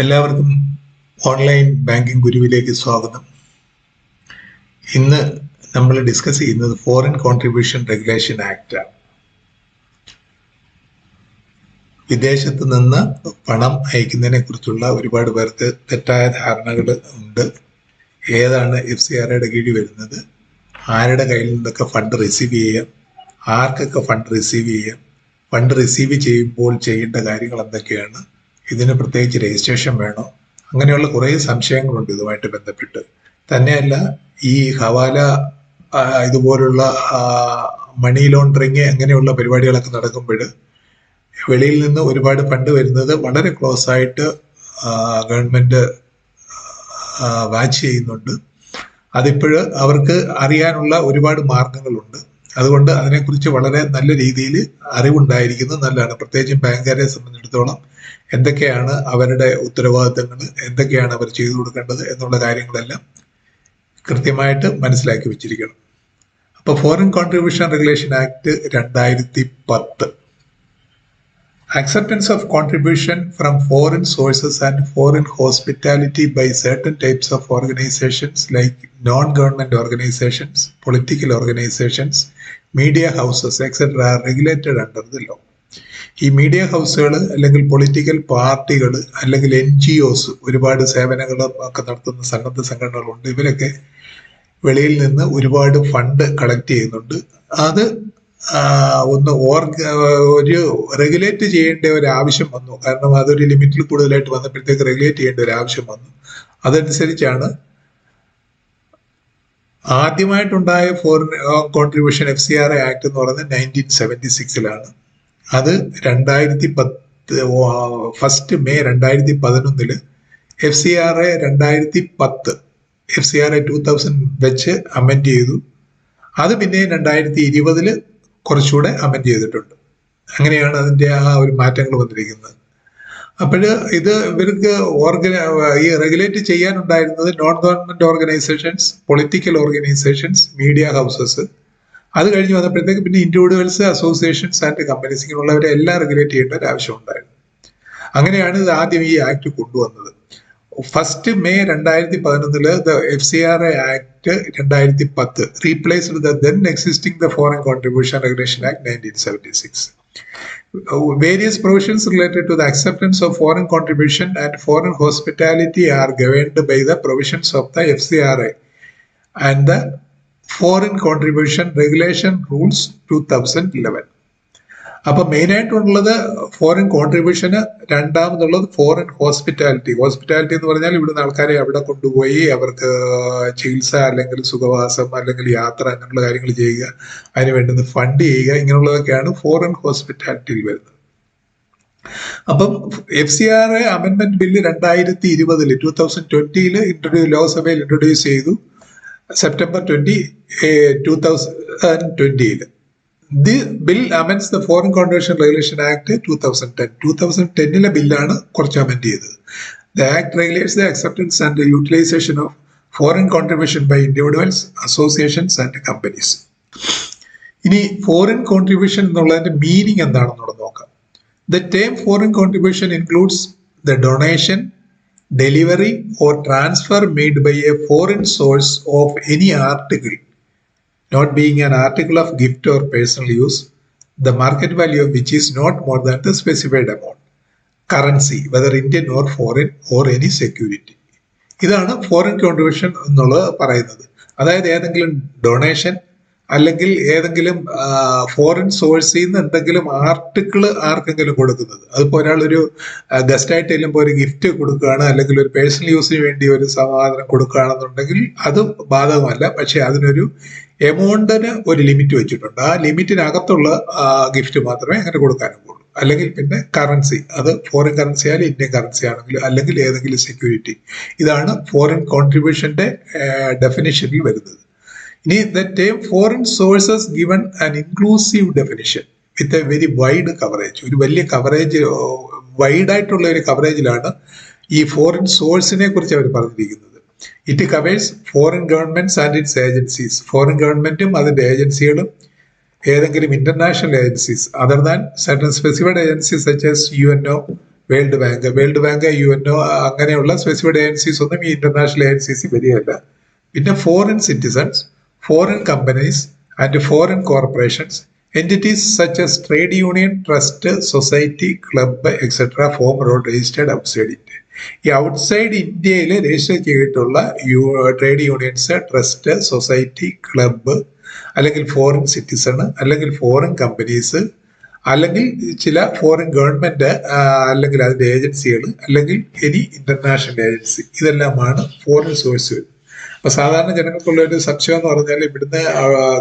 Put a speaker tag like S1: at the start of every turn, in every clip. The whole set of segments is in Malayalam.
S1: എല്ലാവർക്കും ഓൺലൈൻ ബാങ്കിംഗ് ഗുരുവിലേക്ക് സ്വാഗതം. ഇന്ന് നമ്മൾ ഡിസ്കസ് ചെയ്യുന്നത് ഫോറിൻ കോൺട്രിബ്യൂഷൻ റെഗുലേഷൻ ആക്ട് ആണ്. വിദേശത്ത് നിന്ന് പണം അയക്കുന്നതിനെ കുറിച്ചുള്ള ഒരുപാട് പേർക്ക് തെറ്റായ ധാരണകൾ ഉണ്ട്. ഏതാണ് FCRAയുടെ കീഴിൽ വരുന്നത്, ആരുടെ കയ്യിൽ നിന്നൊക്കെ ഫണ്ട് റിസീവ് ചെയ്യാം, ആർക്കൊക്കെ ഫണ്ട് റിസീവ് ചെയ്യാം, ഫണ്ട് റിസീവ് ചെയ്യുമ്പോൾ ചെയ്യേണ്ട കാര്യങ്ങൾ എന്തൊക്കെയാണ്, ഇതിന് പ്രത്യേകിച്ച് രജിസ്ട്രേഷൻ വേണോ, അങ്ങനെയുള്ള കുറേ സംശയങ്ങളുണ്ട് ഇതുമായിട്ട് ബന്ധപ്പെട്ട്. തന്നെയല്ല, ഈ ഹവാല ഇതുപോലുള്ള മണി ലോണ്ടറിങ് അങ്ങനെയുള്ള പരിപാടികളൊക്കെ നടക്കുമ്പോൾ വെളിയിൽ നിന്ന് ഒരുപാട് ഫണ്ട് വരുന്നത് വളരെ ക്ലോസ് ആയിട്ട് ഗവൺമെന്റ് വാച്ച് ചെയ്യുന്നുണ്ട്. അതിപ്പോൾ അവർക്ക് അറിയാനുള്ള ഒരുപാട് മാർഗങ്ങളുണ്ട്. അതുകൊണ്ട് അതിനെക്കുറിച്ച് വളരെ നല്ല രീതിയിൽ അറിവുണ്ടായിരിക്കുന്നത് നല്ലതാണ്. പ്രത്യേകിച്ചും ബാങ്കുകാരെ സംബന്ധിച്ചിടത്തോളം എന്തൊക്കെയാണ് അവരുടെ ഉത്തരവാദിത്തങ്ങൾ, എന്തൊക്കെയാണ് അവർ ചെയ്തു കൊടുക്കേണ്ടത് എന്നുള്ള കാര്യങ്ങളെല്ലാം കൃത്യമായിട്ട് മനസ്സിലാക്കി വെച്ചിരിക്കണം. അപ്പോൾ foreign contribution regulation act 2010 acceptance of contribution from foreign sources and foreign hospitality by certain types of organizations like non-government organizations, political organizations, media houses, etc. are regulated under the law. ഈ മീഡിയ ഹൗസുകൾ അല്ലെങ്കിൽ പൊളിറ്റിക്കൽ പാർട്ടികൾ അല്ലെങ്കിൽ NGOs, ഒരുപാട് സേവനങ്ങൾ ഒക്കെ നടത്തുന്ന സന്നദ്ധ സംഘടനകളുണ്ട്. ഇവരൊക്കെ വെളിയിൽ നിന്ന് ഒരുപാട് ഫണ്ട് കളക്ട് ചെയ്യുന്നുണ്ട്. അത് ഒരു റെഗുലേറ്റ് ചെയ്യേണ്ട ഒരു ആവശ്യം വന്നു. കാരണം അതൊരു ലിമിറ്റിൽ കൂടുതലായിട്ട് വന്നപ്പോഴത്തേക്ക് റെഗുലേറ്റ് ചെയ്യേണ്ട ഒരു ആവശ്യം വന്നു. അതനുസരിച്ചാണ് ആദ്യമായിട്ടുണ്ടായ ഫോറിൻ കോൺട്രിബ്യൂഷൻ FCRA ആക്ട് എന്ന് പറയുന്നത് 1976 അത് 1 മെയ് 2011 FCRA 2010 FCRA 2000 വെച്ച് അമെൻഡ് ചെയ്തു. അത് പിന്നെ 2020 കുറച്ചുകൂടെ അമെൻഡ് ചെയ്തിട്ടുണ്ട്. അങ്ങനെയാണ് അതിന്റെ ഒരു മാറ്റങ്ങൾ വന്നിരിക്കുന്നത്. അപ്പോൾ ഇത് ഇവർക്ക് ഈ റെഗുലേറ്റ് ചെയ്യാനുണ്ടായിരുന്നത് non government organisations, political organisations, media houses. അത് കഴിഞ്ഞ് വന്നപ്പോഴത്തേക്ക് പിന്നെ ഇൻഡിവിജ്വൽസ്, അസോസിയേഷൻസ് ആൻഡ് കമ്പനീസ്, ഇങ്ങനെയുള്ളവരെ എല്ലാം റെഗുലേറ്റ് ചെയ്യേണ്ട ഒരു ആവശ്യം ഉണ്ടായിരുന്നു. അങ്ങനെയാണ് ഇത് ആദ്യം ഈ ആക്ട് കൊണ്ടുവന്നത്. 1 May 2011 the FCRA Act 2010 replaced the then existing the Foreign Contribution Regulation Act 1976. Various provisions related to the acceptance of foreign contribution and foreign hospitality are governed by the provisions of the FCRA and the Foreign Contribution Regulation Rules 2011. അപ്പൊ മെയിൻ ആയിട്ടുള്ളത് ഫോറിൻ കോൺട്രിബ്യൂഷന്, രണ്ടാമതുള്ളത് ഫോറിൻ ഹോസ്പിറ്റാലിറ്റി. ഹോസ്പിറ്റാലിറ്റി എന്ന് പറഞ്ഞാൽ ഇവിടുന്ന് ആൾക്കാരെ അവിടെ കൊണ്ടുപോയി അവർക്ക് ചികിത്സ അല്ലെങ്കിൽ സുഖവാസം അല്ലെങ്കിൽ യാത്ര അങ്ങനെയുള്ള കാര്യങ്ങൾ ചെയ്യുക, അതിന് വേണ്ടുന്ന ഫണ്ട് ചെയ്യുക, ഇങ്ങനെയുള്ളതൊക്കെയാണ് ഫോറിൻ ഹോസ്പിറ്റാലിറ്റിയിൽ വരുന്നത്. അപ്പം FCRA അമെൻമെന്റ് ബില്ല് 2020 ലോക്സഭയിൽ ഇൻട്രൊഡ്യൂസ് ചെയ്തു. September 2020. The bill amends the Foreign Contribution Regulation Act 2010. 2010 ബില്ലാണ് കുറച്ച് അമെൻഡ് ചെയ്തത്. The Act regulates the acceptance and the utilization of foreign contribution by individuals, associations and companies. ഇനി ഫോറിൻ കോൺട്രിബ്യൂഷൻ എന്നുള്ളതിന്റെ മീനിങ് എന്താണെന്നുള്ളത് നോക്കാം. The term foreign contribution includes the donation, delivery or transfer made by a foreign source of any article, not being an article of gift or personal use, the market value of which is not more than the specified amount, currency, whether Indian or foreign, or any security. ഇതാണ് ഫോറിൻ കോൺട്രിബ്യൂഷൻ എന്നുള്ളത് പറയുന്നത്. അതായത് ഏതെങ്കിലും ഡൊണേഷൻ അല്ലെങ്കിൽ ഏതെങ്കിലും ഫോറിൻ സോഴ്സിൽ നിന്ന് എന്തെങ്കിലും ആർട്ടിക്കിൾ ആർക്കെങ്കിലും കൊടുക്കുന്നത്. അതിപ്പോൾ ഒരാളൊരു ഗസ്റ്റായിട്ട് ചെല്ലുമ്പോൾ ഒരു ഗിഫ്റ്റ് കൊടുക്കുകയാണ്, അല്ലെങ്കിൽ ഒരു പേഴ്സണൽ യൂസിന് വേണ്ടി ഒരു സമാധാനം കൊടുക്കുകയാണെന്നുണ്ടെങ്കിൽ അത് ബാധകമല്ല. പക്ഷെ അതിനൊരു എമൗണ്ടിന് ഒരു ലിമിറ്റ് വെച്ചിട്ടുണ്ട്. ആ ലിമിറ്റിനകത്തുള്ള ഗിഫ്റ്റ് മാത്രമേ അങ്ങനെ കൊടുക്കാനുള്ളൂ. അല്ലെങ്കിൽ പിന്നെ കറൻസി, അത് ഫോറിൻ കറൻസി ആയാലും ഇന്ത്യൻ കറൻസി ആണെങ്കിലും അല്ലെങ്കിൽ ഏതെങ്കിലും സെക്യൂരിറ്റി. ഇതാണ് ഫോറിൻ കോൺട്രിബ്യൂഷന്റെ ഡെഫിനിഷനിൽ വരുന്നത്. ഇനി the term foreign sources given an inclusive definition with a very wide coverage. ഒരു വലിയ കവറേജ്, വൈഡായിട്ടുള്ള ഒരു കവറേജിലാണ് ഈ ഫോറിൻ സോഴ്സിനെ കുറിച്ച് അവർ പറഞ്ഞിരിക്കുന്നത്. It covers foreign governments and it's agencies. Foreign ഗവൺമെന്റും അതിന്റെ ഏജൻസികളും, ഏതെങ്കിലും international agencies other than certain specified agencies such as UNO, world bank UNO അങ്ങനെയുള്ള സ്പെസിഫൈഡ് ഏജൻസീസ് ഒന്നും ഈ ഇന്റർനാഷണൽ ഏജൻസീസ് വരികയല്ല. പിന്നെ foreign citizens, foreign companies and foreign corporations, entities such as trade union, trust, society, club, etc. form or registered outside India. ഈ ഔട്ട്സൈഡ് ഇന്ത്യയിൽ രജിസ്റ്റർ ചെയ്തിട്ടുള്ള trade unions, trust, society, club, അല്ലെങ്കിൽ ഫോറിൻ സിറ്റിസൺ, അല്ലെങ്കിൽ ഫോറിൻ കമ്പനീസ്, അല്ലെങ്കിൽ ചില ഫോറിൻ ഗവൺമെന്റ് അല്ലെങ്കിൽ അതിന്റെ ഏജൻസികൾ, അല്ലെങ്കിൽ എനി ഇന്റർനാഷണൽ ഏജൻസി, ഇതെല്ലാമാണ് ഫോറിൻ സോഴ്സ്. അപ്പൊ സാധാരണ ജനങ്ങൾക്കുള്ള ഒരു സംശയം എന്ന് പറഞ്ഞാൽ ഇവിടുന്ന്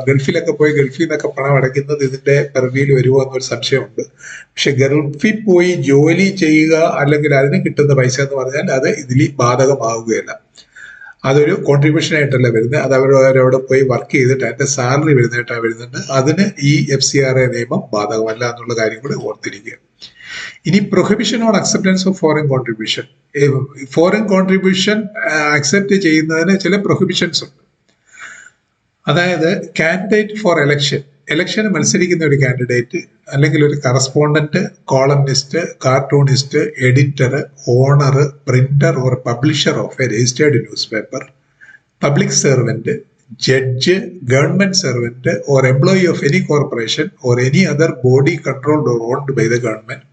S1: ഗൾഫിലൊക്കെ പോയി ഗൾഫിൽ നിന്നൊക്കെ പണം അടയ്ക്കുന്നത് ഇതിന്റെ പെർവിയിൽ വരുമോ എന്നൊരു സംശയമുണ്ട്. പക്ഷെ ഗൾഫിൽ പോയി ജോലി ചെയ്യുക അല്ലെങ്കിൽ അതിന് കിട്ടുന്ന പൈസ എന്ന് പറഞ്ഞാൽ അത് ഇതിൽ ബാധകമാവുകയില്ല. അതൊരു കോൺട്രിബ്യൂഷൻ ആയിട്ടല്ല വരുന്നത്, അത് അവരവിടെ പോയി വർക്ക് ചെയ്തിട്ട് അതിന്റെ സാലറി വരുന്നതായിട്ടാണ് വരുന്നുണ്ട്. അതിന് ഈ FCRA നിയമം ബാധകമല്ല എന്നുള്ള കാര്യം കൂടെ ഓർത്തിരിക്കുക. ഇനി prohibition on acceptance of foreign contribution. Foreign contribution accept ചെയ്യുന്നതിന് ചില പ്രൊഹിബിഷൻസ് ഉണ്ട്. അതായത് കാൻഡിഡേറ്റ് ഫോർ ഇലക്ഷന് മത്സരിക്കുന്ന ഒരു കാൻഡിഡേറ്റ്, അല്ലെങ്കിൽ ഒരു correspondent, columnist, cartoonist, editor, owner, printer or publisher of a registered newspaper, public servant, judge, government servant or employee of any corporation or any other body controlled or owned by the government,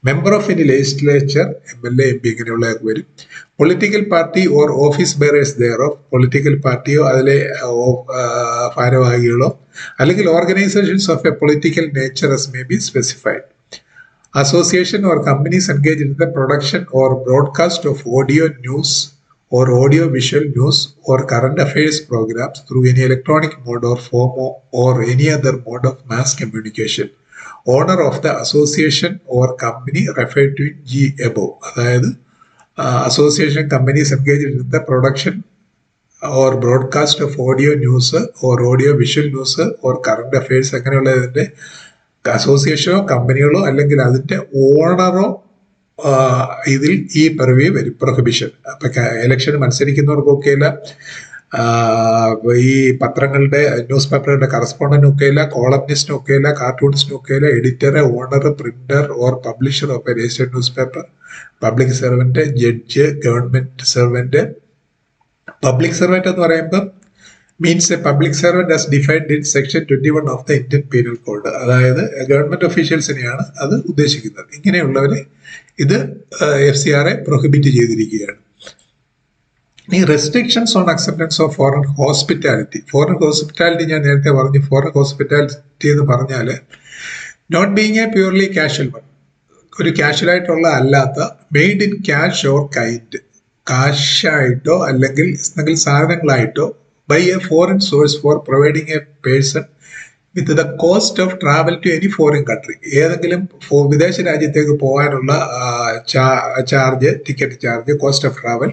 S1: member of any legislature, MLA, MP ഇങ്ങനെയുള്ളതൊക്കെ വരും. Political party or office bearers thereof, political പാർട്ടിയോ അതിലെ ഭാരവാഹികളോ, അല്ലെങ്കിൽ organisations of a political nature as may be specified. Association or companies engaged in the production or broadcast of audio news or audio visual news or current affairs programs through any electronic mode or form or any other mode of mass communication. Owner of the association or company referred to in G above. അതായത് association companies engaged in the production or broadcast of audio news or audio visual news or current affairs അങ്ങനെയുള്ളതിന്റെ അസോസിയേഷനോ കമ്പനികളോ അല്ലെങ്കിൽ അതിന്റെ ഓണറോ ഇതിൽ ഈ പെർവി വരും, പ്രൊഹിബിഷൻ. അപ്പൊ ഇലക്ഷന് മത്സരിക്കുന്നവർക്കൊക്കെയില്ല, ഈ പത്രങ്ങളുടെ ന്യൂസ് പേപ്പറുകളുടെ കറസ്പോണ്ടന്റും ഒക്കെയില്ല, കോളംനിസ്റ്റിനും ഒക്കെയില്ല, കാർട്ടൂണിസ്റ്റിനും ഒക്കെയില്ല, editor, owner, printer or publisher of a registered newspaper, public servant, judge, government servant. Public servant എന്ന് പറയുമ്പോൾ means a public servant as defined in section 21 of the Indian penal code. അതായത് ഗവൺമെന്റ് ഒഫീഷ്യൽസിനെയാണ് അത് ഉദ്ദേശിക്കുന്നത്. ഇങ്ങനെയുള്ളവരെ ഇത് FCRA പ്രൊഹിബിറ്റ് ചെയ്തിരിക്കുകയാണ്. ഇനി restrictions on acceptance of foreign hospitality. Foreign hospitality ഞാൻ നേരത്തെ പറഞ്ഞു. ഫോറിൻ ഹോസ്പിറ്റാലിറ്റി എന്ന് പറഞ്ഞാൽ not being a purely casual one, ഒരു കാഷ്വൽ ആയിട്ടുള്ള അല്ലാത്ത, made in cash or kind, കാശായിട്ടോ അല്ലെങ്കിൽ സാധനങ്ങളായിട്ടോ, by a foreign source for providing a person with the cost of travel to any foreign country. ഏതെങ്കിലും വിദേശ രാജ്യത്തേക്ക് പോകാനുള്ള charge, ticket charge, cost of travel,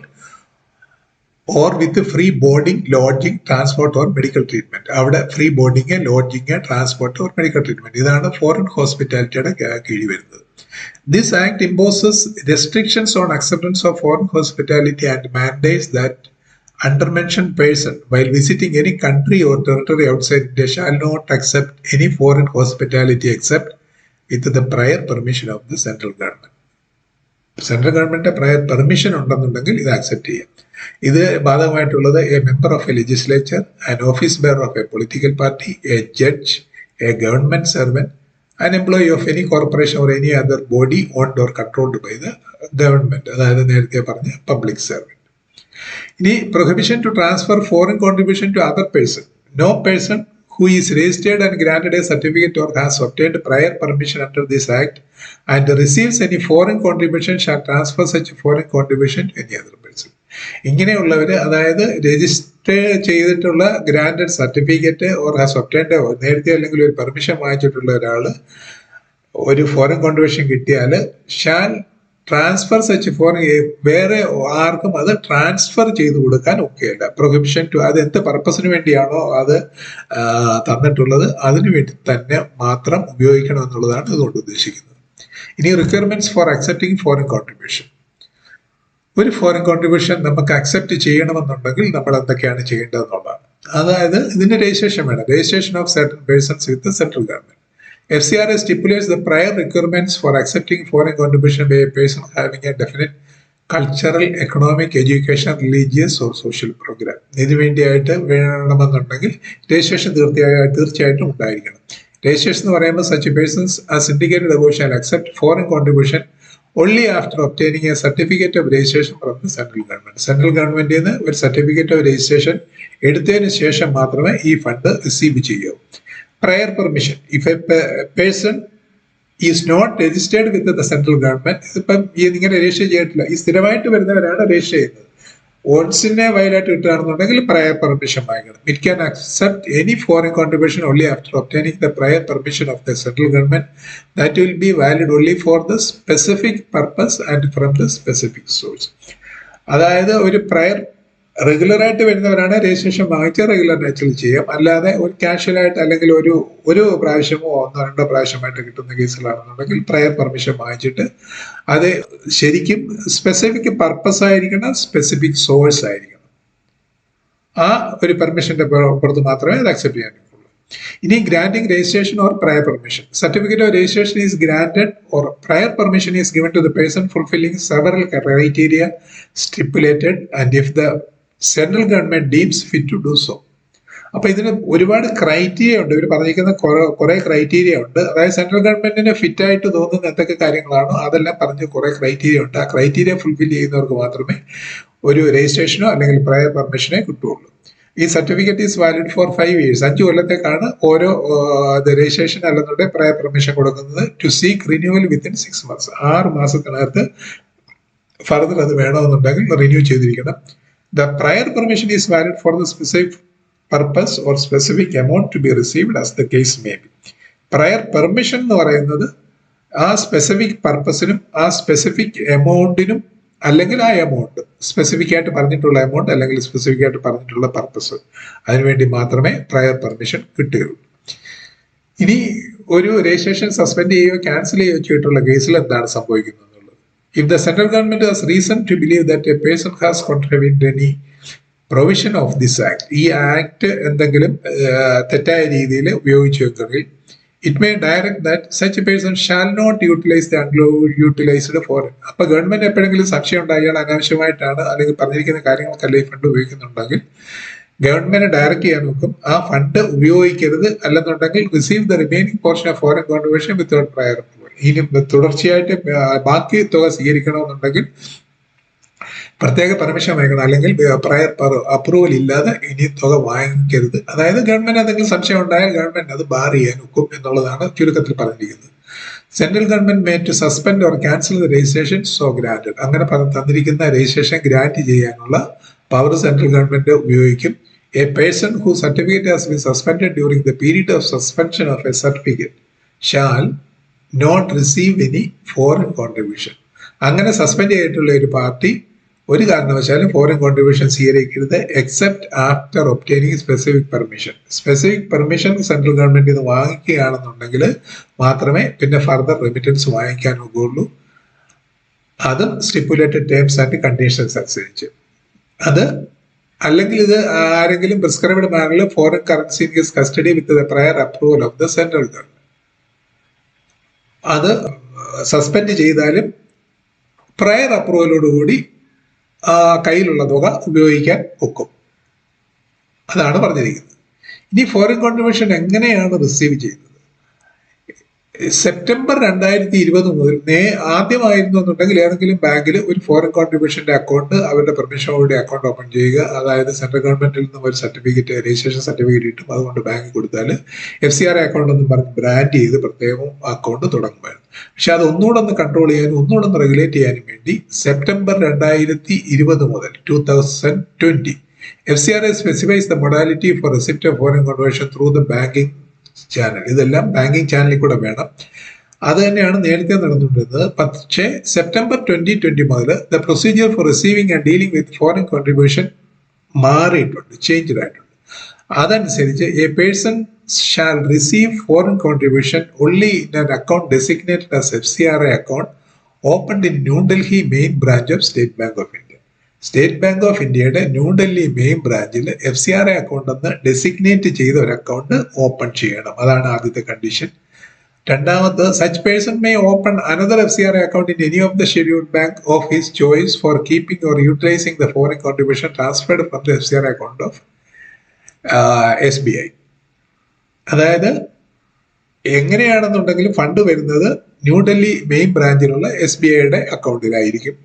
S1: or with free boarding, lodging, transport or medical treatment. അവിടെ free boarding, lodging, transport or medical treatment, ഇതാണ് ഫോറിൻ ഹോസ്പിറ്റാലിറ്റിയുടെ കീഴിൽ വരുന്നത്. This act imposes restrictions on acceptance of foreign hospitality and mandates that undermentioned person, while visiting any country or territory outside India, shall not accept any foreign hospitality except with the prior permission of the central government. Central ഗവൺമെന്റിന്റെ പ്രയർ പെർമിഷൻ ഉണ്ടെന്നുണ്ടെങ്കിൽ ഇത് അക്സെപ്റ്റ് ചെയ്യാം. ഇത് ബാധകമായിട്ടുള്ളത് a member of a legislature, an office bearer of a political party, a judge, a government servant, an employee of any corporation or any other body owned or controlled by the government. അതായത് നേരത്തെ പറഞ്ഞ പബ്ലിക് സെർവന്റ്. ഇനി prohibition to transfer foreign contribution to other person. No person who is registered and granted a certificate or has obtained prior permission under this act and receives any foreign contribution shall transfer such foreign contribution to any other person. ഇങ്ങനെയുള്ളവര്, അതായത് രജിസ്റ്റർ ചെയ്തിട്ടുള്ള granted certificate or has obtained, നേരത്തെ അല്ലെങ്കിൽ ഒരു പെർമിഷൻ വാങ്ങിച്ചിട്ടുള്ള ഒരാള് ഒരു ഫോറിൻ കോൺട്രിബ്യൂഷൻ കിട്ടിയാൽ ഷാൽ ട്രാൻസ്ഫർ സച്ച് ഫോറിൻ, വേറെ ആർക്കും അത് ട്രാൻസ്ഫർ ചെയ്ത് കൊടുക്കാൻ ഒക്കെയല്ല. പ്രൊഹിബിഷൻ ടു, അത് എന്ത് പർപ്പസിന് വേണ്ടിയാണോ അത് തന്നിട്ടുള്ളത് അതിനു വേണ്ടി തന്നെ മാത്രം ഉപയോഗിക്കണം എന്നുള്ളതാണ് അതുകൊണ്ട് ഉദ്ദേശിക്കുന്നത്. ഇനി requirements for accepting foreign contribution. ഒരു ഫോറിൻ കോൺട്രിബ്യൂഷൻ നമുക്ക് അക്സെപ്റ്റ് ചെയ്യണമെന്നുണ്ടെങ്കിൽ നമ്മൾ എന്തൊക്കെയാണ് ചെയ്യേണ്ടതെന്നുള്ളതാണ്. അതായത് ഇതിന്റെ രജിസ്ട്രേഷൻ വേണം. Registration of certain persons with central government. FCRA stipulates the prior requirements for accepting foreign contribution by a person having a definite cultural, economic, education, religious or social programme. ഇതിനു വേണ്ടിയായിട്ട് വേണമെന്നുണ്ടെങ്കിൽ രജിസ്ട്രേഷൻ തീർച്ചയായിട്ടും ഉണ്ടായിരിക്കണം. രജിസ്ട്രേഷൻ എന്ന് പറയുമ്പോൾ such persons as indicated above shall accept foreign contribution only after obtaining a certificate of registration from the central government. Central ഗവൺമെന്റിൽ നിന്ന് ഒരു സർട്ടിഫിക്കറ്റ് ഓഫ് രജിസ്ട്രേഷൻ എടുത്തതിന് ശേഷം മാത്രമേ ഈ ഫണ്ട് റിസീവ് ചെയ്യൂ. Prior permission if a person is not registered with the central government, ഇപ്പം ഇങ്ങനെ രജിസ്റ്റർ ചെയ്തിട്ടില്ല, ഈ സ്ഥിരമായിട്ട് വരുന്നവരാണ് രജിസ്റ്റർ ചെയ്യുന്നത്. ഓൺസിനെ വയലായിട്ട് കിട്ടുകയാണെന്നുണ്ടെങ്കിൽ പ്രയർ പെർമിഷൻ വാങ്ങിക്കണം. It can accept any foreign contribution only after obtaining the prior permission of the central government that will be valid only for the specific purpose and from the specific source. അതായത് ഒരു പ്രയർ റെഗുലറായിട്ട് വരുന്നവരാണ് രജിസ്ട്രേഷൻ വാങ്ങിച്ച് റെഗുലർ നാച്ചുറൽ ചെയ്യാം. അല്ലാതെ ഒരു കാഷ്വലായിട്ട് അല്ലെങ്കിൽ ഒരു പ്രാവശ്യമോ ഒന്നോ രണ്ടോ പ്രാവശ്യമായിട്ട് കിട്ടുന്ന കേസുകളാണെന്നുണ്ടെങ്കിൽ പ്രയർ പെർമിഷൻ വാങ്ങിച്ചിട്ട് അത് ശരിക്കും സ്പെസിഫിക് പർപ്പസ് ആയിരിക്കണം, സ്പെസിഫിക് സോഴ്സ് ആയിരിക്കണം. ആ ഒരു പെർമിഷന്റെ പുറത്ത് മാത്രമേ അത് അക്സെപ്റ്റ് ചെയ്യാൻ പറ്റുള്ളൂ. ഇനി granting registration or prior permission. Certificate of registration is granted or prior permission is given to the person fulfilling several criteria stipulated and if the central government deems fit to do so. അപ്പൊ ഇതിന് ഒരുപാട് ക്രൈറ്റീരിയ ഉണ്ട്. ഇവർ പറഞ്ഞിരിക്കുന്ന കുറെ ക്രൈറ്റീരിയ ഉണ്ട്. അതായത് സെൻട്രൽ ഗവൺമെന്റിന് ഫിറ്റ് ആയിട്ട് തോന്നുന്ന എന്തൊക്കെ കാര്യങ്ങളാണോ അതെല്ലാം പറഞ്ഞ് കുറെ ക്രൈറ്റീരിയ ഉണ്ട്. ആ ക്രൈറ്റീരിയ ഫുൾഫിൽ ചെയ്യുന്നവർക്ക് മാത്രമേ ഒരു രജിസ്ട്രേഷനോ അല്ലെങ്കിൽ പ്രയർ പെർമിഷനോ കിട്ടുള്ളൂ. ഈ certificate is valid for 5 years. 5 കൊല്ലത്തേക്കാണ് ഓരോ രജിസ്ട്രേഷൻ അല്ലെന്നുണ്ടെങ്കിൽ പ്രയർ പെർമിഷൻ കൊടുക്കുന്നത്. To seek renewal within 6 months. 6 മാസത്തിനകത്ത് ഫർദർ അത് വേണമെന്നുണ്ടെങ്കിൽ റിന്യൂ ചെയ്തിരിക്കണം. The prior permission is valid for the specific purpose or specific amount to be received as the case may be. Prior permission എന്ന് പറയുന്നത് ആ സ്പെസിഫിക് പർപ്പസിനും ആ സ്പെസിഫിക് എമൗണ്ടിനും അല്ലെങ്കിൽ ആ എമൗണ്ട് സ്പെസിഫിക് ആയിട്ട് പറഞ്ഞിട്ടുള്ള എമൗണ്ട് അല്ലെങ്കിൽ സ്പെസിഫിക് ആയിട്ട് പറഞ്ഞിട്ടുള്ള പർപ്പസ് അതിനുവേണ്ടി മാത്രമേ പ്രയർ പെർമിഷൻ കിട്ടുകയുള്ളൂ. ഇനി ഒരു രജിസ്ട്രേഷൻ സസ്പെൻഡ് ചെയ്യുകയോ ക്യാൻസൽ ചെയ്യുകയോ ചെയ്തിട്ടുള്ള കേസിൽ എന്താണ് സംഭവിക്കുന്നത്? If the central government has reason to believe that a person has contravened any provision of this act, ഈ ആക്ട് എന്തെങ്കിലും തെറ്റായ രീതിയിൽ ഉപയോഗിച്ചെങ്കിൽ it may direct that such a person shall not utilize the unutilized foreign. അപ്പൊ ഗവൺമെന്റ് എപ്പോഴെങ്കിലും സംശയം ഉണ്ടായാൽ അനാവശ്യമായിട്ടാണ് അല്ലെങ്കിൽ പറഞ്ഞിരിക്കുന്ന കാര്യങ്ങൾക്കല്ല ഈ ഫണ്ട് ഉപയോഗിക്കുന്നുണ്ടെങ്കിൽ ഗവൺമെന്റ് ഡയറക്റ്റ് ചെയ്യാൻ നോക്കും ആ ഫണ്ട് ഉപയോഗിക്കരുത്, അല്ലെന്നുണ്ടെങ്കിൽ receive the remaining portion of foreign contribution without prior approval. ഇനി തുടർച്ചയായിട്ട് ബാക്കി തുക സ്വീകരിക്കണമെന്നുണ്ടെങ്കിൽ പ്രത്യേക പെർമിഷൻ വാങ്ങിക്കണം, അല്ലെങ്കിൽ പ്രയർ അപ്രൂവൽ ഇല്ലാതെ ഇനി തുക വാങ്ങിക്കരുത്. അതായത് ഗവൺമെന്റ് എന്തെങ്കിലും സംശയം ഉണ്ടായാൽ ഗവൺമെന്റ് അത് ബാർ ചെയ്യാൻ ഒക്കും എന്നുള്ളതാണ് ചുരുക്കത്തിൽ പറഞ്ഞിരിക്കുന്നത്. Central government may to suspend or cancel the registration so granted. അങ്ങനെ തന്നിരിക്കുന്ന രജിസ്ട്രേഷൻ ഗ്രാന്റ് ചെയ്യാനുള്ള പവർ സെൻട്രൽ ഗവൺമെന്റ് ഉപയോഗിക്കും. A person who certificate has been suspended during the period of suspension of a certificate shall not receive any foreign contribution. അങ്ങനെ സസ്പെൻഡ് ചെയ്തിട്ടുള്ള ഒരു പാർട്ടി ഒരു കാരണവശാലും ഫോറിൻ കോൺട്രിബ്യൂഷൻ സ്വീകരിക്കരുത് except after obtaining specific permission. Specific permission central ഗവൺമെന്റിൽ നിന്ന് വാങ്ങിക്കുകയാണെന്നുണ്ടെങ്കിൽ മാത്രമേ പിന്നെ ഫർദർ റെമിറ്റൻസ് വാങ്ങിക്കാൻ ഒക്കുള്ളൂ. അതും സ്റ്റിപ്പുലേറ്റഡ് ടേംസ് ആൻഡ് കണ്ടീഷൻസ് അനുസരിച്ച്. അത് അല്ലെങ്കിൽ ഇത് ആരെങ്കിലും പ്രിസ്ക്രൈബ്ഡ് മാനറിൽ foreign currency in his custody with the prior approval of the central government. അത് സസ്പെൻഡ് ചെയ്താലും പ്രയർ അപ്രൂവലോടുകൂടി കയ്യിലുള്ള തുക ഉപയോഗിക്കാൻ ഒക്കും. അതാണ് പറഞ്ഞിരിക്കുന്നത്. ഇനി ഫോറിൻ കോൺട്രിബ്യൂഷൻ എങ്ങനെയാണ് റിസീവ് ചെയ്യുന്നത്? സെപ്റ്റംബർ 2020 മുതൽ ആദ്യമായിരുന്നു എന്നുണ്ടെങ്കിൽ ഏതെങ്കിലും ബാങ്കിൽ ഒരു ഫോറിൻ കോൺട്രിബ്യൂഷന്റെ അക്കൗണ്ട് അവരുടെ പെർമിഷനോടെ അക്കൗണ്ട് ഓപ്പൺ ചെയ്യുക. അതായത് സെൻട്രൽ ഗവൺമെന്റിൽ നിന്നും ഒരു സർട്ടിഫിക്കറ്റ് രജിസ്ട്രേഷൻ സർട്ടിഫിക്കറ്റ് കിട്ടും. അതുകൊണ്ട് ബാങ്കിൽ കൊടുത്താൽ FCRA അക്കൗണ്ട് എന്ന് പറഞ്ഞ് ബ്രാൻഡ് ചെയ്ത് പ്രത്യേകം അക്കൗണ്ട് തുടങ്ങുമായിരുന്നു. പക്ഷെ അത് ഒന്നുകൂടെ ഒന്ന് കൺട്രോൾ ചെയ്യാനും ഒന്നുകൂടെ ഒന്ന് റെഗുലേറ്റ് ചെയ്യാനും വേണ്ടി സെപ്റ്റംബർ 2020 മുതൽ 2020 FCRA specifies the modality for receipt of foreign conversion through the banking channel. ഇതെല്ലാം ബാങ്കിങ് ചാനലിൽ കൂടെ വേണം. അത് തന്നെയാണ് നേരത്തെ നടന്നുകൊണ്ടിരുന്നത്. പക്ഷേ സെപ്റ്റംബർ 2020 മുതൽ the procedure for receiving and dealing with foreign contribution മാറിയിട്ടുണ്ട്, ചേഞ്ച് ആയിട്ടുണ്ട്. അതനുസരിച്ച് a person shall receive foreign contribution only in an account designated as FCRA account opened in New Delhi main branch of state bank of India. State bank of ഇന്ത്യയുടെ ന്യൂഡൽഹി മെയിൻ ബ്രാഞ്ചിൽ FCRA അക്കൗണ്ട് എന്ന് ഡെസിഗ്നേറ്റ് ചെയ്ത ഒരു അക്കൗണ്ട് ഓപ്പൺ ചെയ്യണം. അതാണ് ആദ്യത്തെ കണ്ടീഷൻ. രണ്ടാമത്, such person may open another FCRA account in any of the scheduled bank of his choice for keeping or utilizing the foreign contribution transferred from the FCRA account of SBI. അതായത് എങ്ങനെയാണെന്നുണ്ടെങ്കിലും ഫണ്ട് വരുന്നത് ന്യൂഡൽഹി മെയിൻ ബ്രാഞ്ചിലുള്ള SBIയുടെ അക്കൗണ്ടിലായിരിക്കും.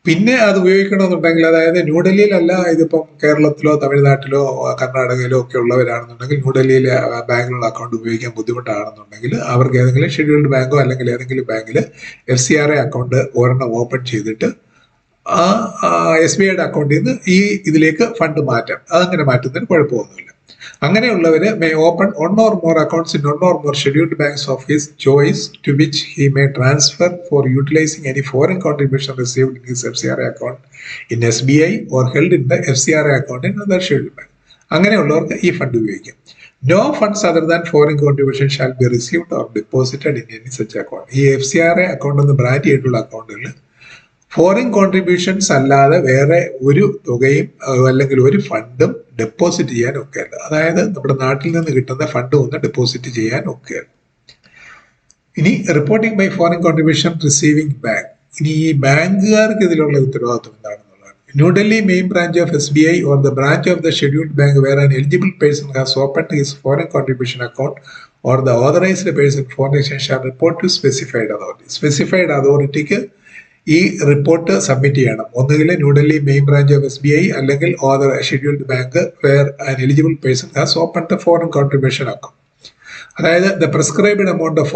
S1: പിന്നെ അത് ഉപയോഗിക്കണമെന്നുണ്ടെങ്കിൽ, അതായത് ന്യൂഡൽഹിയിലല്ല, ഇതിപ്പം കേരളത്തിലോ തമിഴ്നാട്ടിലോ കർണാടകയിലോ ഒക്കെ ഉള്ളവരാണെന്നുണ്ടെങ്കിൽ ന്യൂഡൽഹിയിലെ ബാങ്കിലുള്ള അക്കൗണ്ട് ഉപയോഗിക്കാൻ ബുദ്ധിമുട്ടാണെന്നുണ്ടെങ്കിൽ അവർക്ക് ഏതെങ്കിലും ഷെഡ്യൂൾഡ് ബാങ്കോ അല്ലെങ്കിൽ ഏതെങ്കിലും ബാങ്കിൽ FCRA അക്കൗണ്ട് ഒരെണ്ണം ഓപ്പൺ ചെയ്തിട്ട് ആ SBIയുടെ അക്കൗണ്ടിൽ നിന്ന് ഇതിലേക്ക് ഫണ്ട് മാറ്റാം. അതങ്ങനെ മാറ്റുന്നതിന് കുഴപ്പമൊന്നുമില്ല. അങ്ങനെയുള്ളവര് may open one or more accounts in one or more scheduled banks of his choice to which he may transfer for utilizing any foreign contribution received in his FCRA account in SBI or held in the FCRA account in other scheduled bank. അങ്ങനെയുള്ളവർക്ക് ഈ ഫണ്ട് ഉപയോഗിക്കാം. No funds other than foreign contribution shall be received or deposited in any such account. ഈ FCRA അക്കൗണ്ട് എന്ന് ബ്രാൻഡ് ചെയ്തിട്ടുള്ള അക്കൗണ്ടുകളിൽ ഫോറിൻ കോൺട്രിബ്യൂഷൻസ് അല്ലാതെ വേറെ ഒരു തുകയും അല്ലെങ്കിൽ ഒരു ഫണ്ടും ഡെപ്പോസിറ്റ് ചെയ്യാൻ ഒക്കെയല്ല. അതായത് നമ്മുടെ നാട്ടിൽ നിന്ന് കിട്ടുന്ന ഫണ്ട് ഒന്ന് ഡെപ്പോസിറ്റ് ചെയ്യാൻ ഒക്കെയല്ല. ഇനി reporting by foreign contribution receiving bank. ഇനി ഈ ബാങ്കുകാർക്ക് ഇതിലുള്ള ഉത്തരവാദിത്വം എന്താണെന്നുള്ളതാണ്. New Delhi main branch of SBI or the branch of the scheduled bank where an eligible person has opened his foreign contribution account or the authorized person foreign exchange shall report to specified authority. Specified അതോറിറ്റിക്ക് ഈ റിപ്പോർട്ട് സബ്മിറ്റ് ചെയ്യണം. ഒന്നുകിൽ New Delhi main branch of SBI അല്ലെങ്കിൽ other scheduled bank where an eligible person has open the foreign contribution account. അതായത് the prescribed amount of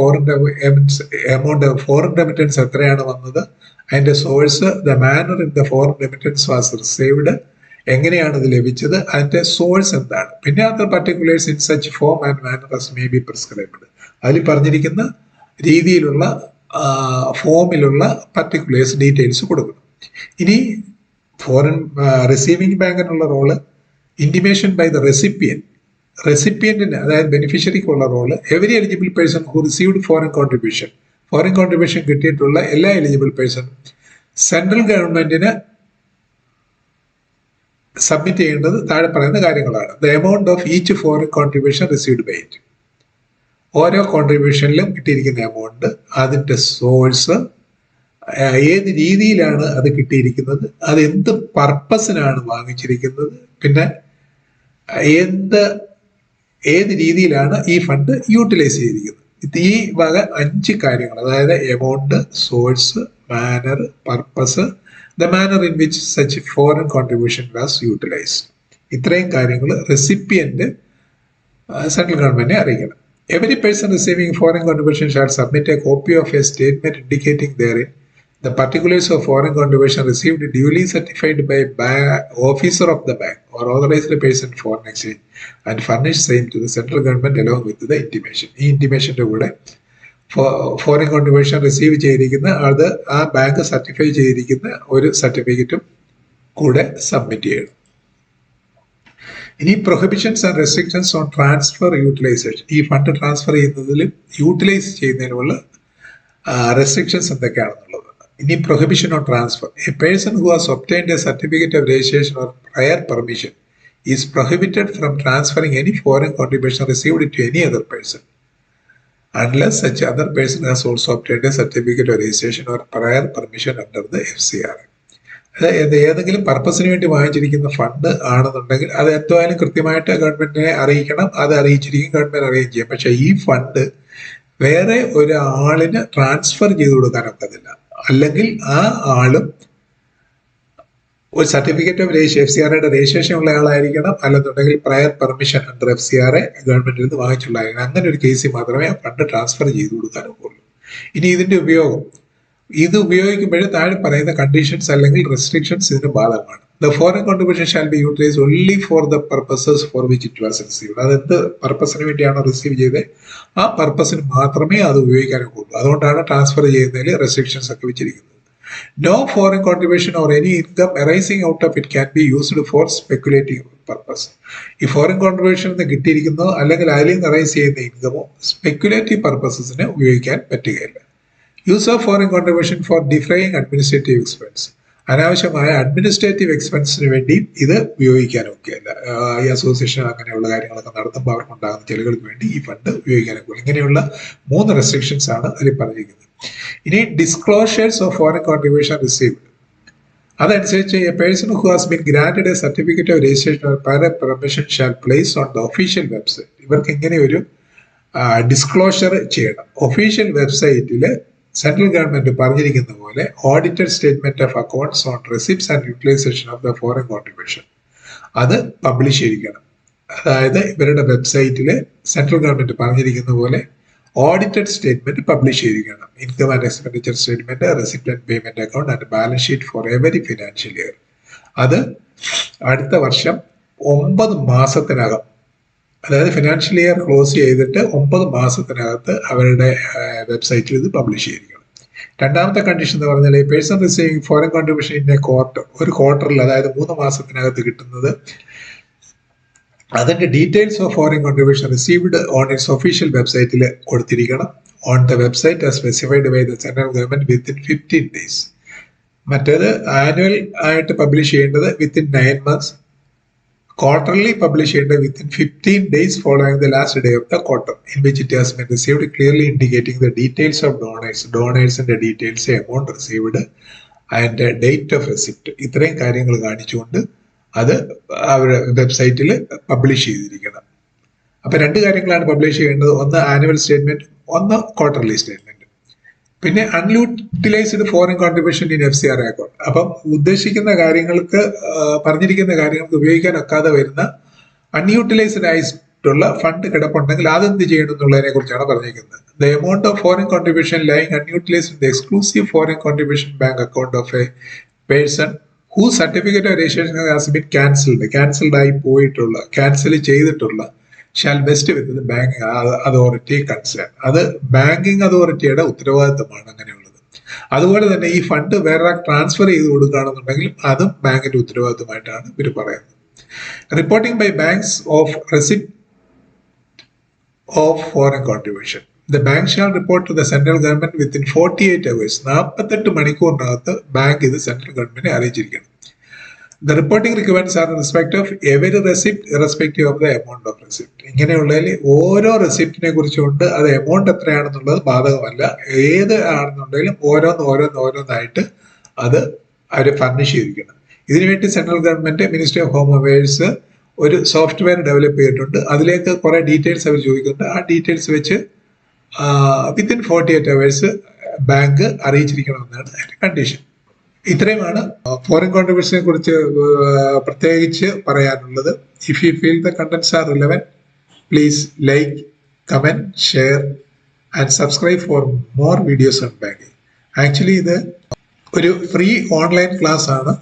S1: foreign remittance എത്രയാണ് വന്നത്, അതിന്റെ source, the manner in the foreign remittance was received, എങ്ങനെയാണ് ഇത് ലഭിച്ചത്, അതിന്റെ സോഴ്സ് എന്താണ്, പിന്നെ other particulars in such form and manner as may be prescribed. അതിൽ പറഞ്ഞിരിക്കുന്ന രീതിയിലുള്ള ഫോമിലുള്ള പർട്ടിക്കുലേഴ്സ് ഡീറ്റെയിൽസ് കൊടുക്കണം. ഇനി ഫോറിൻ റിസീവിംഗ് ബാങ്കിനുള്ള റോള് ഇന്റിമേഷൻ ബൈ ദ റെസിപ്പിയന്റിന്, അതായത് ബെനിഫിഷ്യറിക്കുള്ള role every eligible person who received foreign contribution കിട്ടിയിട്ടുള്ള എല്ലാ എലിജിബിൾ പേഴ്സൺ സെൻട്രൽ ഗവൺമെന്റിന് സബ്മിറ്റ് ചെയ്യേണ്ടത് താഴെ പറയുന്ന കാര്യങ്ങളാണ്. The amount of each foreign contribution received by it, ഓരോ കോൺട്രിബ്യൂഷനിലും കിട്ടിയിരിക്കുന്ന എമൗണ്ട്, അതിന്റെ സോഴ്സ്, ഏത് രീതിയിലാണ് അത് കിട്ടിയിരിക്കുന്നത്, അത് എന്ത് പർപ്പസിനാണ് വാങ്ങിച്ചിരിക്കുന്നത്, പിന്നെ ഏത് രീതിയിലാണ് ഈ ഫണ്ട് യൂട്ടിലൈസ് ചെയ്തിരിക്കുന്നത്. ഈ വക 5 കാര്യങ്ങൾ, അതായത് amount, source, manner, purpose, the manner in which such foreign contribution was utilised. ഇത്രയും കാര്യങ്ങൾ റെസിപ്പിയന്റ് സെൻട്രൽ ഗവൺമെന്റിനെ അറിയിക്കണം. Every person receiving foreign contribution shall submit a copy of a statement indicating therein the particulars of foreign contribution received duly certified by officer of the bank or authorized person foreign exchange and furnish same to the central government along with the intimation. ഈ ഇന്റിമേഷന്റെ കൂടെ ഫോറിൻ കോൺട്രിബ്യൂഷൻ റിസീവ് ചെയ്തിരിക്കുന്ന അത് ആ ബാങ്ക് സർട്ടിഫൈ ചെയ്തിരിക്കുന്ന ഒരു സർട്ടിഫിക്കറ്റും കൂടെ സബ്മിറ്റ് ചെയ്യണം. ഇനി prohibitions and restrictions on transfer utilisation. ഈ ഫണ്ട് ട്രാൻസ്ഫർ ചെയ്യുന്നതിലും യൂട്ടിലൈസ് ചെയ്യുന്നതിനുമുള്ള റെസ്ട്രിക്ഷൻസ് എന്തൊക്കെയാണെന്നുള്ളത്. ഇനി prohibition on transfer. A person who has obtained a certificate of registration or prior permission is prohibited from transferring any foreign contribution received to any other person unless such other person has also obtained a certificate of registration or prior permission under the FCRA. അതായത് ഏതെങ്കിലും പർപ്പസിന് വേണ്ടി വാങ്ങിച്ചിരിക്കുന്ന ഫണ്ട് ആണെന്നുണ്ടെങ്കിൽ അത് എന്തായാലും കൃത്യമായിട്ട് ഗവൺമെന്റിനെ അറിയിക്കണം. അത് അറിയിച്ചിരിക്കും, ഗവൺമെന്റ് അറിയുകയും ചെയ്യും. പക്ഷെ ഈ ഫണ്ട് വേറെ ഒരാളിന് ട്രാൻസ്ഫർ ചെയ്ത് കൊടുക്കാനൊക്കത്തില്ല. അല്ലെങ്കിൽ ആ ആളും ഒരു സർട്ടിഫിക്കറ്റ് ഓഫ് FCRAയുടെ രജിസ്ട്രേഷൻ ഉള്ള ആളായിരിക്കണം, അല്ലെന്നുണ്ടെങ്കിൽ പ്രയർ പെർമിഷൻ അണ്ടർ FCRA ഗവൺമെന്റിൽ നിന്ന് വാങ്ങിച്ചുള്ളതായിരിക്കണം. അങ്ങനെ ഒരു കേസിൽ മാത്രമേ ആ ഫണ്ട് ട്രാൻസ്ഫർ ചെയ്ത് കൊടുക്കാനൊക്കുള്ളൂ. ഇനി ഇതിന്റെ ഉപയോഗം, ഇത് ഉപയോഗിക്കുമ്പോഴേ താഴെ പറയുന്ന കണ്ടീഷൻസ് അല്ലെങ്കിൽ റെസ്ട്രിക്ഷൻസ് ഇതിന് ബാധകമാണ്. The foreign contribution shall be utilised only for the purposes for which it was received. അതെന്ത് പർപ്പസിന് വേണ്ടിയാണോ റിസീവ് ചെയ്തത് ആ പർപ്പസിന് മാത്രമേ അത് ഉപയോഗിക്കാനൊക്കുള്ളൂ. അതുകൊണ്ടാണ് ട്രാൻസ്ഫർ ചെയ്യുന്നതിൽ റെസ്ട്രിക്ഷൻസ് ഒക്കെ വെച്ചിരിക്കുന്നത്. No foreign contribution or any income arising out of it can be used for speculative purpose. ഈ ഫോറിൻ കോൺട്രിബ്യൂഷൻ കിട്ടിയിരിക്കുന്നോ അല്ലെങ്കിൽ അതിൽ നിന്ന് അറൈസ് ചെയ്യുന്ന ഇൻകമോ സ്പെക്യുലേറ്റീവ് പർപ്പസസിന് ഉപയോഗിക്കാൻ പറ്റുകയില്ല. Use of foreign contribution for defraying administrative expense. അനാവശ്യമായ അഡ്മിനിസ്ട്രേറ്റീവ് എക്സ്പെൻസിന് വേണ്ടി ഇത് ഉപയോഗിക്കാനൊക്കെയല്ല. ഈ അസോസിയേഷൻ അങ്ങനെയുള്ള കാര്യങ്ങളൊക്കെ നടത്തുമ്പോൾ അവർക്കുണ്ടാകുന്ന ചെലവുകൾക്ക് വേണ്ടി ഈ ഫണ്ട് ഉപയോഗിക്കാനൊക്കെ. ഇങ്ങനെയുള്ള 3 റെസ്ട്രിക്ഷൻസ് ആണ് അതിൽ പറഞ്ഞിരിക്കുന്നത്. ഇനി disclosures of foreign contribution received, അതനുസരിച്ച് a person who has been granted a certificate of registration or prior permission shall place on the official website. ഇവർക്ക് ഇങ്ങനെ ഒരു ഡിസ്ക്ലോഷർ ചെയ്യണം. ഒഫീഷ്യൽ വെബ്സൈറ്റിൽ സെൻട്രൽ ഗവൺമെന്റ് പറഞ്ഞിരിക്കുന്ന പോലെ audited statement of accounts on receipts and utilisation of the foreign contribution അത് പബ്ലിഷ് ചെയ്തിരിക്കണം. അതായത് ഇവരുടെ വെബ്സൈറ്റിൽ സെൻട്രൽ ഗവൺമെന്റ് പറഞ്ഞിരിക്കുന്ന പോലെ ഓഡിറ്റഡ് സ്റ്റേറ്റ്മെന്റ് പബ്ലിഷ് ചെയ്തിരിക്കണം. Income and expenditure statement, receipt and payment account and balance sheet for every financial year. അത് അടുത്ത വർഷം 9 മാസത്തിനകം, അതായത് ഫിനാൻഷ്യൽ ഇയർ ക്ലോസ് ചെയ്തിട്ട് 9 മാസത്തിനകത്ത് അവരുടെ വെബ്സൈറ്റിൽ ഇത് പബ്ലിഷ് ചെയ്തിരിക്കണം. രണ്ടാമത്തെ കണ്ടീഷൻ എന്ന് പറഞ്ഞാൽ person receiving foreign contribution in a quarter, ഒരു ക്വാർട്ടറിൽ അതായത് 3 മാസത്തിനകത്ത് കിട്ടുന്നത്, അതിന്റെ details of foreign contribution received on its official വെബ്സൈറ്റിൽ കൊടുത്തിരിക്കണം. On the website as specified by the central government within 15 days. മറ്റേത് ആനുവൽ ആയിട്ട് പബ്ലിഷ് ചെയ്യേണ്ടത് within 9 months, quarterly publish within 15 days following the last day of the quarter in which it has been received, clearly indicating the details of donors and the details, amount received and date of receipt. ഇത്രയും കാര്യങ്ങൾ കാണിച്ചുകൊണ്ട് അത് അവരുടെ വെബ്സൈറ്റിൽ പബ്ലിഷ് ചെയ്തിരിക്കണം. അപ്പൊ 2 കാര്യങ്ങളാണ് പബ്ലിഷ് ചെയ്യേണ്ടത്. ഒന്ന് ആനുവൽ സ്റ്റേറ്റ്മെന്റ്, ഒന്ന് ക്വാർട്ടർലി സ്റ്റേറ്റ്മെന്റ്. പിന്നെ unutilised foreign contribution in FCR account. അപ്പം ഉദ്ദേശിക്കുന്ന കാര്യങ്ങൾക്ക്, പറഞ്ഞിരിക്കുന്ന കാര്യങ്ങൾക്ക് ഉപയോഗിക്കാൻ ഒക്കാതെ വരുന്ന അൺയൂട്ടിലൈസ്ഡ് ആയിട്ടുള്ള ഫണ്ട് കിടപ്പുണ്ടെങ്കിൽ അതെന്ത് ചെയ്യണം എന്നുള്ളതിനെ കുറിച്ചാണ് പറഞ്ഞിരിക്കുന്നത്. The amount of foreign contribution lying unutilised in the exclusive foreign contribution bank account of A person who certificate of registration has been cancelled ആയി പോയിട്ടുള്ള, ക്യാൻസൽ ചെയ്തിട്ടുള്ള ഷാൽ വെസ്റ്റ് വിത്ത് ബാങ്കിങ് അതോറിറ്റി കൺസേൺ. അത് ബാങ്കിങ് അതോറിറ്റിയുടെ ഉത്തരവാദിത്തമാണ് അങ്ങനെയുള്ളത്. അതുപോലെ തന്നെ ഈ ഫണ്ട് വേറെ ട്രാൻസ്ഫർ ചെയ്ത് കൊടുക്കുകയാണെന്നുണ്ടെങ്കിലും അതും ബാങ്കിന്റെ ഉത്തരവാദിത്തമായിട്ടാണ് ഇവർ പറയുന്നത്. Reporting by banks of receipt of foreign contribution. The bank shall report to the central government within 48 hours. 48 മണിക്കൂറിനകത്ത് ബാങ്ക് ഇത് സെൻട്രൽ ഗവൺമെന്റിനെ അറിയിച്ചിരിക്കണം. The reporting requirements are in respect of every receipt irrespective of the amount of receipt. ഇങ്ങനെയുള്ളതിൽ ഓരോ റെസിപ്റ്റിനെ കുറിച്ചുകൊണ്ട് അത് എമൗണ്ട് എത്രയാണെന്നുള്ളത് ബാധകമല്ല. ഏത് ആണെന്നുണ്ടെങ്കിലും ഓരോന്നായിട്ട് അത് അവർ ഫർണിഷ് ചെയ്തിരിക്കണം. ഇതിനുവേണ്ടി central government ministry of home affairs ഒരു സോഫ്റ്റ്വെയർ ഡെവലപ്പ് ചെയ്തിട്ടുണ്ട്. അതിലേക്ക് കുറെ ഡീറ്റെയിൽസ് അവർ ചോദിക്കുന്നുണ്ട്. ആ ഡീറ്റെയിൽസ് വെച്ച് വിത്തിൻ 48 hours ബാങ്ക് അറിയിച്ചിരിക്കണമെന്നാണ് അതിന്റെ കണ്ടീഷൻ. ഇത്രയുമാണ് ഫോറിൻ കോൺട്രിബ്യൂഷനെ കുറിച്ച് പ്രത്യേകിച്ച് പറയാനുള്ളത്. If you feel the contents are relevant, please like, comment, share and subscribe for more videos on banking. Actually ഇത് ഒരു ഫ്രീ ഓൺലൈൻ ക്ലാസ് ആണ്.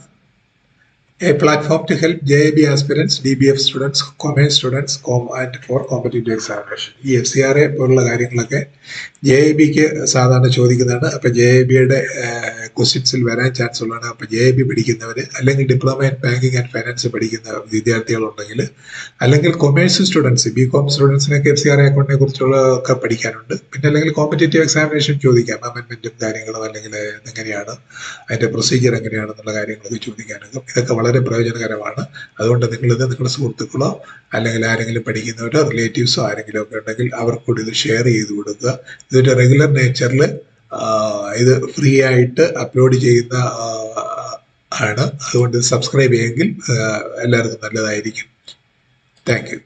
S1: A platform to help JIB aspirants, DBF students, commerce students, and for competitive examination. ഈ FCRA പോലുള്ള കാര്യങ്ങളൊക്കെ JIBക്ക് സാധാരണ ചോദിക്കുന്നതാണ്. അപ്പൊ JIBയുടെ ക്വസ്റ്റ്യൻസിൽ വരാൻ ചാൻസ് ഉള്ളതാണ്. അപ്പൊ JIB പഠിക്കുന്നവര്, അല്ലെങ്കിൽ diploma in banking and finance പഠിക്കുന്ന വിദ്യാർത്ഥികളുണ്ടെങ്കിൽ, അല്ലെങ്കിൽ കൊമേഴ്സ് സ്റ്റുഡൻസ്, BCom സ്റ്റുഡൻസിനൊക്കെ FCRA അക്കൗണ്ടിനെ കുറിച്ചുള്ള ഒക്കെ പഠിക്കാനുണ്ട്. പിന്നെ അല്ലെങ്കിൽ കോമ്പറ്റേറ്റീവ് എക്സാമിനേഷൻ ചോദിക്കാം, അമെന്റ്മെന്റും കാര്യങ്ങളും, അല്ലെങ്കിൽ എങ്ങനെയാണ് അതിന്റെ പ്രൊസീജിയർ എങ്ങനെയാണെന്നുള്ള കാര്യങ്ങളൊക്കെ ചോദിക്കാനൊക്കെ ഇതൊക്കെ വളരെ പ്രയോജനകരമാണ്. അതുകൊണ്ട് നിങ്ങളിത് നിങ്ങളുടെ സുഹൃത്തുക്കളോ അല്ലെങ്കിൽ ആരെങ്കിലും പഠിക്കുന്നവരോ റിലേറ്റീവ്സോ ആരെങ്കിലും ഒക്കെ ഉണ്ടെങ്കിൽ അവർക്ക് കൂടി ഇത് ഷെയർ ചെയ്ത് കൊടുക്കുക. ഇതൊരു റെഗുലർ നേച്ചറിൽ ഇത് ഫ്രീ ആയിട്ട് അപ്ലോഡ് ചെയ്യുന്ന ആണ്. അതുകൊണ്ട് സബ്സ്ക്രൈബ് ചെയ്യുമെങ്കിൽ എല്ലാവർക്കും നല്ലതായിരിക്കും. Thank you.